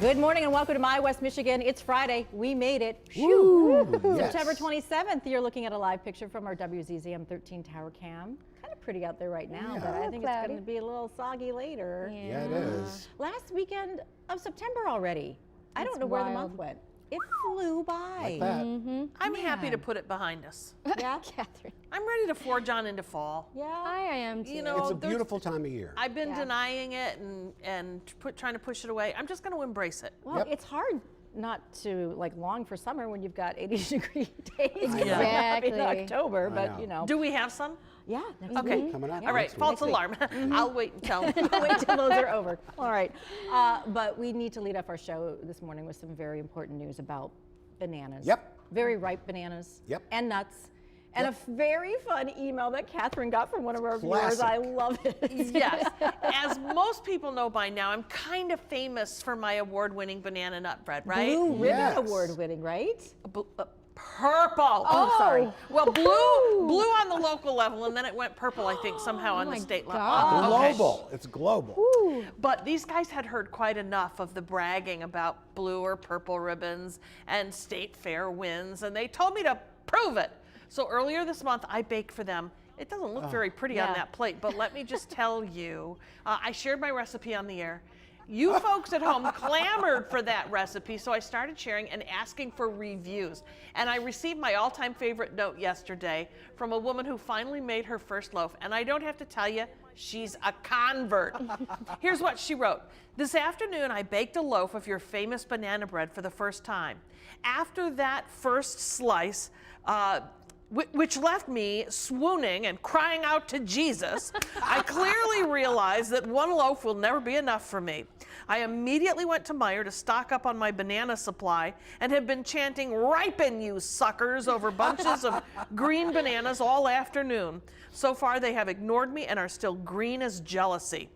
Good morning and welcome to My West Michigan. It's Friday. We made it. Woo. Yes. September 27th, you're looking at a live picture from our WZZM 13 tower cam. Kind of pretty out there right now, but I think it's going to be a little soggy later. Yeah, it is. Last weekend of September already. I don't know where the month went. It flew by. Like that. I'm happy to put it behind us. Yeah, Catherine. I'm ready to forge on into fall. yeah. I am too. You know, It's a beautiful time of year. I've been denying it and trying to push it away. I'm just going to embrace it. Well, it's hard not to long for summer when you've got 80-degree days Exactly. in October, but know. you know. Do we have some? Yeah, next Okay. week. Coming up. All right, next week. false alarm. I'll wait until. Wait till those are over. All right. But we need to lead off our show this morning with some very important news about bananas. Yep. Very ripe bananas. Yep. And nuts. And a very fun email that Catherine got from one of our viewers. Classic. I love it. Yes. As most people know by now, I'm kind of famous for my award-winning banana nut bread, right? Blue Ribbon Yes. Award winning, right? Purple. Oh, sorry. Well, blue on the local level, and then it went purple, I think, somehow on the state level. God. Oh, okay. Global. It's global. But these guys had heard quite enough of the bragging about blue or purple ribbons and state fair wins, and they told me to prove it. So earlier this month, I baked for them. It doesn't look very pretty on that plate, but let me just tell you, I shared my recipe on the air. You folks at home clamored for that recipe, so I started sharing and asking for reviews. And I received my all-time favorite note yesterday from a woman who finally made her first loaf. And I don't have to tell you, she's a convert. Here's what she wrote. This afternoon, I baked a loaf of your famous banana bread for the first time. After that first slice, which left me swooning and crying out to Jesus, I clearly realized that one loaf will never be enough for me. I immediately went to Meijer to stock up on my banana supply and have been chanting, "Ripen, you suckers," over bunches of green bananas all afternoon. So far, they have ignored me and are still green as jealousy.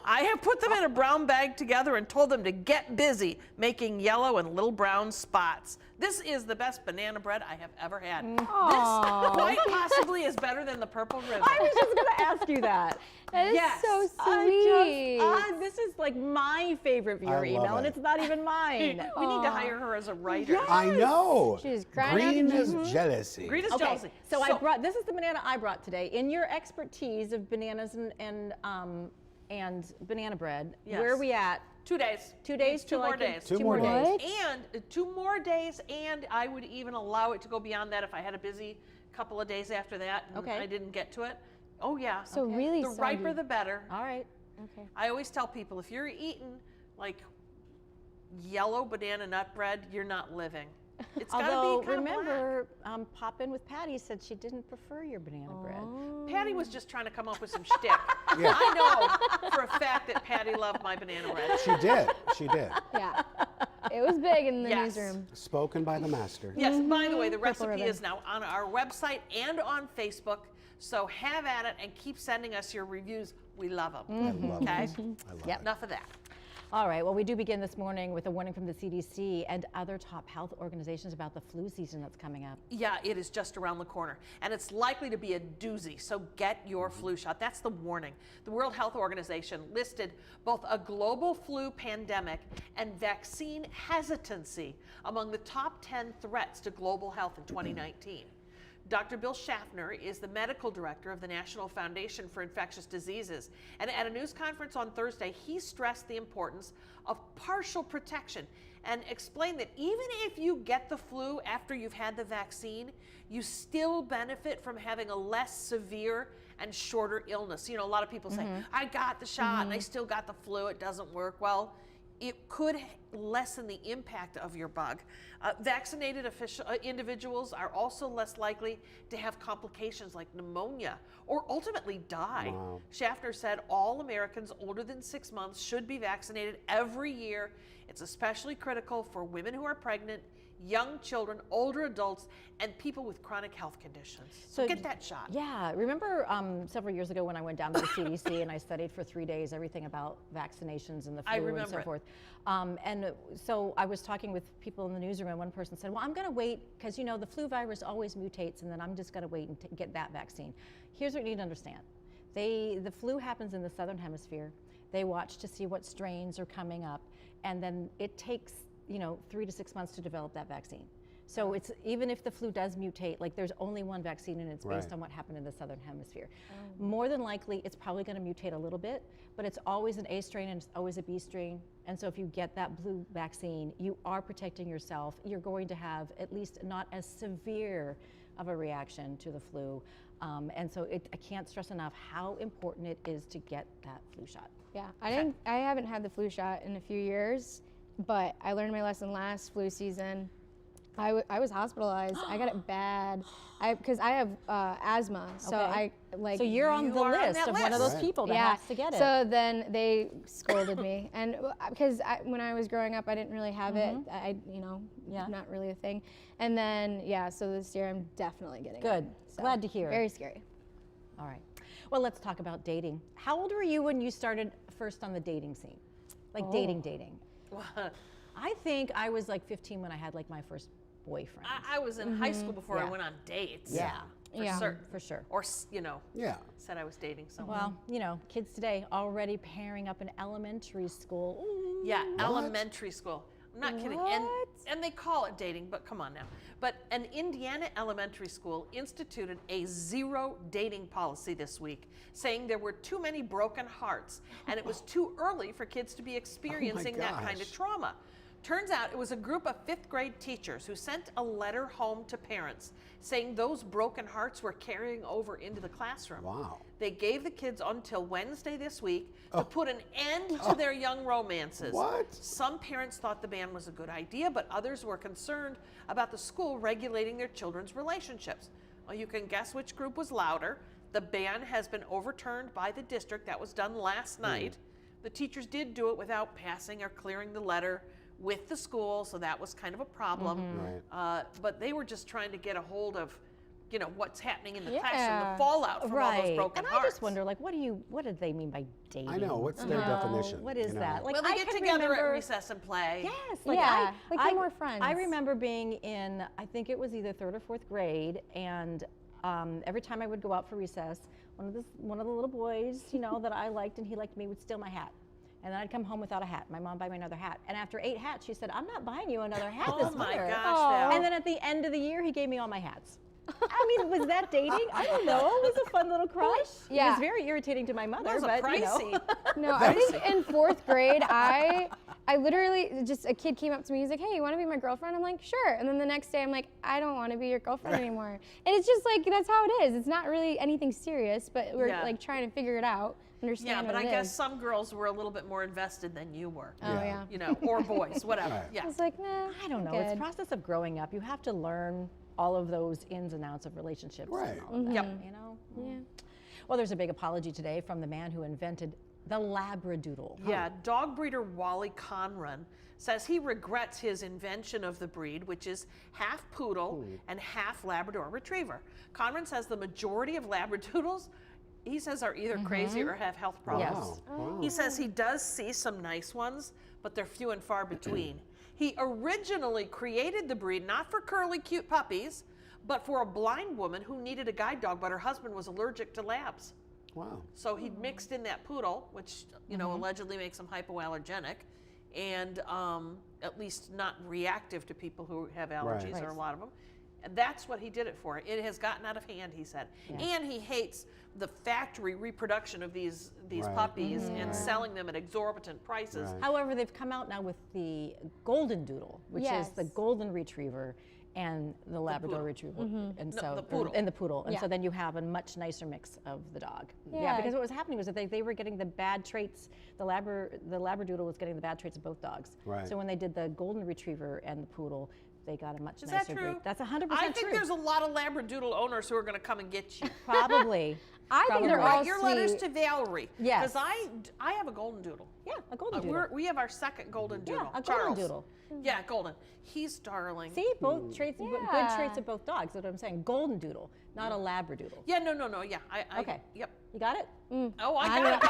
I have put them in a brown bag together and told them to get busy making yellow and little brown spots. This is the best banana bread I have ever had. This quite possibly is better than the purple ribbon. I was just going to ask you that. That is Yes. so sweet. This is like my favorite viewer I love email, and it. it's not even mine. We need to hire her as a writer. I know. She's crying Green out is jealousy. Green is Okay, jealousy. so I brought, this is the banana I brought today. In your expertise of bananas and banana bread, Yes. where are we at? 2 days. 2 days Two till I more can- days. Two more days. What? And 2 more days, and I would even allow it to go beyond that if I had a busy couple of days after that and Okay. I didn't get to it. Oh yeah. So really the riper soggy. the better. All right. Okay. I always tell people, if you're eating like yellow banana nut bread, you're not living. It's Although, gotta be kind of remember, Pop In with Patty said she didn't prefer your banana bread. black. Patty was just trying to come up with some shtick. Yeah. I know for a fact that Patty loved my banana bread. She did. She did. Yeah. It was big in the Yes. newsroom. Spoken by the master. Yes, by the way, the Purple recipe ribbon. is now on our website and on Facebook. So have at it and keep sending us your reviews. We love them. I love Okay? it. I love Yep. it. Enough of that. All right, well, we do begin this morning with a warning from the CDC and other top health organizations about the flu season that's coming up. Yeah, it is just around the corner, and it's likely to be a doozy, so get your flu shot. That's the warning. The World Health Organization listed both a global flu pandemic and vaccine hesitancy among the top 10 threats to global health in 2019. Dr. Bill Schaffner is the medical director of the National Foundation for Infectious Diseases. And at a news conference on Thursday, he stressed the importance of partial protection and explained that even if you get the flu after you've had the vaccine, you still benefit from having a less severe and shorter illness. You know, a lot of people say, I got the shot and I still got the flu, it doesn't work. Well, it could lessen the impact of your bug. Vaccinated individuals are also less likely to have complications like pneumonia or ultimately die. Wow. Schaffner said all Americans older than 6 months should be vaccinated every year. It's especially critical for women who are pregnant, young children, older adults, and people with chronic health conditions. So get that shot. Yeah, remember several years ago when I went down to the CDC and I studied for 3 days everything about vaccinations and the I flu and remember so it. forth. And so I was talking with people in the newsroom and one person said, well, I'm going to wait because, you know, the flu virus always mutates and then I'm just going to wait and get that vaccine. Here's what you need to understand. The flu happens in the southern hemisphere. They watch to see what strains are coming up. and then it takes 3 to 6 months to develop that vaccine. So it's even if the flu does mutate, like there's only one vaccine and it's based Right. on what happened in the southern hemisphere. More than likely, it's probably going to mutate a little bit, but it's always an A strain and it's always a B strain. And so if you get that blue vaccine, you are protecting yourself. You're going to have at least not as severe of a reaction to the flu. And so I can't stress enough how important it is to get that flu shot. Yeah, I haven't had the flu shot in a few years, but I learned my lesson last flu season. I was hospitalized. I got it bad because I have asthma. So Okay. I So you're on the are on list that of one of list. those people that yeah. has to get it. So then they scolded me, and because when I was growing up, I didn't really have it. Yeah. Not really a thing. And then so this year I'm definitely getting Good. it. So, Glad to hear. Very scary. All right. Well, let's talk about dating. How old were you when you started first on the dating scene? Like dating. I think I was like 15 when I had like my first boyfriend. I was in high school before I Yeah. went on dates. Yeah. For Yeah. certain. For sure. Or, Yeah. said I was dating someone. Well, kids today already pairing up in elementary school. Ooh. Yeah, elementary school. I'm not kidding. And they call it dating, but come on now. But an Indiana elementary school instituted a 0 dating policy this week, saying there were too many broken hearts and it was too early for kids to be experiencing that kind of gosh. trauma. Turns out it was a group of 5th grade teachers who sent a letter home to parents saying those broken hearts were carrying over into the classroom. Wow. They gave the kids until Wednesday this week to put an end to their young romances. What? Some parents thought the ban was a good idea, but others were concerned about the school regulating their children's relationships. Well, you can guess which group was louder. The ban has been overturned by the district. That was done last night. The teachers did do it without passing or clearing the letter with the school, so that was kind of a problem. Right. But they were just trying to get a hold of, what's happening in the Yeah. classroom, the fallout from all those broken And hearts. I just wonder, like, what did they mean by dating? I know. What's their definition? What is that? Like, Well, they I get can together remember, at recess and play. Yes. Like Yeah, like they're more friends. I remember being in, I think it was either 3rd or 4th grade, and every time I would go out for recess, one of the little boys, that I liked and he liked me would steal my hat. And then I'd come home without a hat. My mom buy me another hat. And after 8 hats, she said, "I'm not buying you another hat Oh this my winter." gosh, Aw. Val. And then at the end of the year, he gave me all my hats. I mean, was that dating? I don't know. It was a fun little crush. It Yeah. was very irritating to my mother, Those but are pricey. No, I think in 4th grade, I literally just a kid came up to me. He's like, "Hey, you want to be my girlfriend?" I'm like, "Sure." And then the next day, I'm like, "I don't want to be your girlfriend anymore." And it's just like that's how it is. It's not really anything serious, but we're Yeah. like trying to figure it out, Yeah, understand but what I it guess is. some girls were a little bit more invested than you were. Oh Yeah. yeah. Or boys, whatever. Right. Yeah. It's like, nah. I don't know. good. It's the process of growing up. You have to learn all of those ins and outs of relationships. Right. And all of that, Yep. Yeah. Well, there's a big apology today from the man who invented the Labradoodle. Yeah, dog breeder Wally Conran says he regrets his invention of the breed, which is half poodle and half Labrador retriever. Conran says the majority of Labradoodles, he says, are either crazy or have health problems. Yes. Wow. He says he does see some nice ones, but they're few and far between. He originally created the breed not for curly, cute puppies, but for a blind woman who needed a guide dog, but her husband was allergic to labs. Wow. So he mixed in that poodle, which allegedly makes him hypoallergenic, and at least not reactive to people who have allergies, Right. or a lot of them. And that's what he did it for. It has gotten out of hand, he said. And he hates the factory reproduction of these Right. puppies and selling them at exorbitant prices. Right. However, they've come out now with the Golden Doodle, which is the Yes. Golden Retriever and the Labrador poodle. Retriever, and No, so the poodle. and the poodle, and Yeah. so then you have a much nicer mix of the dog. Yeah. Because what was happening was that they were getting the bad traits. The Labradoodle was getting the bad traits of both dogs. Right. So when they did the Golden Retriever and the poodle, they got a much Is that nicer true? breed. That's 100% I think true. there's a lot of Labradoodle owners who are going to come and get you. Probably. I think they're Probably. all Write your letters sweet. to Valerie. Yes. Because I have a golden doodle. Yeah, a Golden Doodle. We have our second golden Yeah, doodle. a Golden Charles. Doodle. Yeah, golden. He's darling. See, both traits, good Yeah. traits of both dogs. That's what I'm saying. Golden Doodle, not a Labradoodle. Yeah, no. Yeah, I Okay. Yep. You got it? Oh, I got it.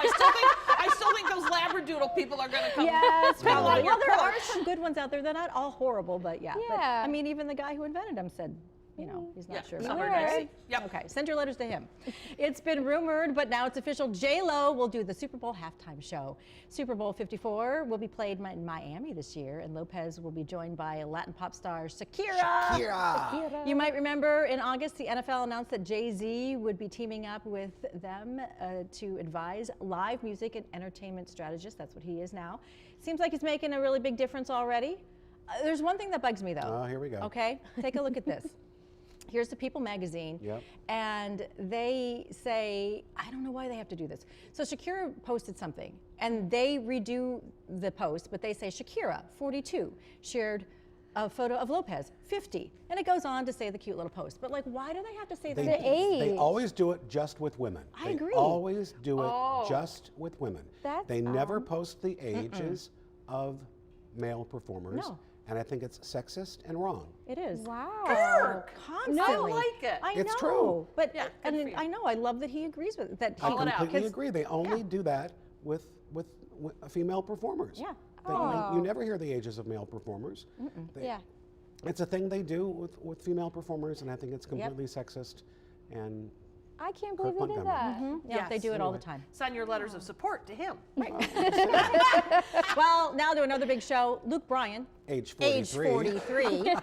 I still think those Labradoodle people are going to come. Yes, Well, probably. on your Well, there are porch. some good ones out there. They're not all horrible, but yeah. But, Yeah. I mean, even the guy who invented them said you know, he's not Yeah, sure. Summer Beware. Dicey. Yep. Okay, send your letters to him. It's been rumored, but now it's official. J-Lo will do the Super Bowl halftime show. Super Bowl 54 will be played in Miami this year, and Lopez will be joined by Latin pop star Shakira. Shakira. You might remember in August, the NFL announced that Jay-Z would be teaming up with them to advise live music and entertainment strategists. That's what he is now. Seems like he's making a really big difference already. There's one thing that bugs me though. Oh, here we go. Okay, take a look at this. Here's the People magazine, Yep. and they say, I don't know why they have to do this. So Shakira posted something, and they redo the post, but they say Shakira, 42, shared a photo of Lopez, 50, and it goes on to say the cute little post. But like, why do they have to say They, the age? they always do it just with women. I They agree. always do it Oh. just with women. That's They never odd. post the ages of male performers. No. And I think it's sexist and wrong. It is. Wow. Constantly. I like it. I It's know, true. but Yeah, and good for you. I know. I love that he agrees with that. I Call it out. completely agree. They only do that with female performers. Yeah. You never hear the ages of male performers. They- Yeah. It's a thing they do with female performers, and I think it's completely sexist. And I can't believe they Kirk did Montgomery. that. Yeah, they Yes. do it all the time. Send your letters of support to him. Well, now to another big show. Luke Bryant, age age 43. 43,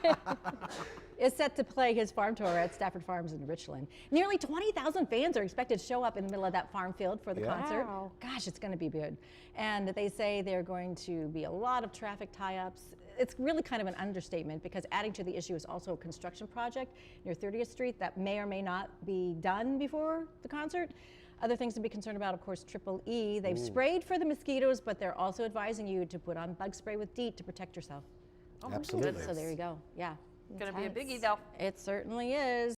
is set to play his farm tour at Stafford Farms in Richland. Nearly 20,000 fans are expected to show up in the middle of that farm field for the Yeah. concert. Wow. Gosh, it's going to be good. And they say there are going to be a lot of traffic tie-ups. It's really kind of an understatement because adding to the issue is also a construction project near 30th Street that may or may not be done before the concert. Other things to be concerned about, of course, Triple E. They've sprayed for the mosquitoes, but they're also advising you to put on bug spray with DEET to protect yourself. Oh my Absolutely. goodness. So there you go. Yeah. Gonna be a Intense. biggie though. It certainly is.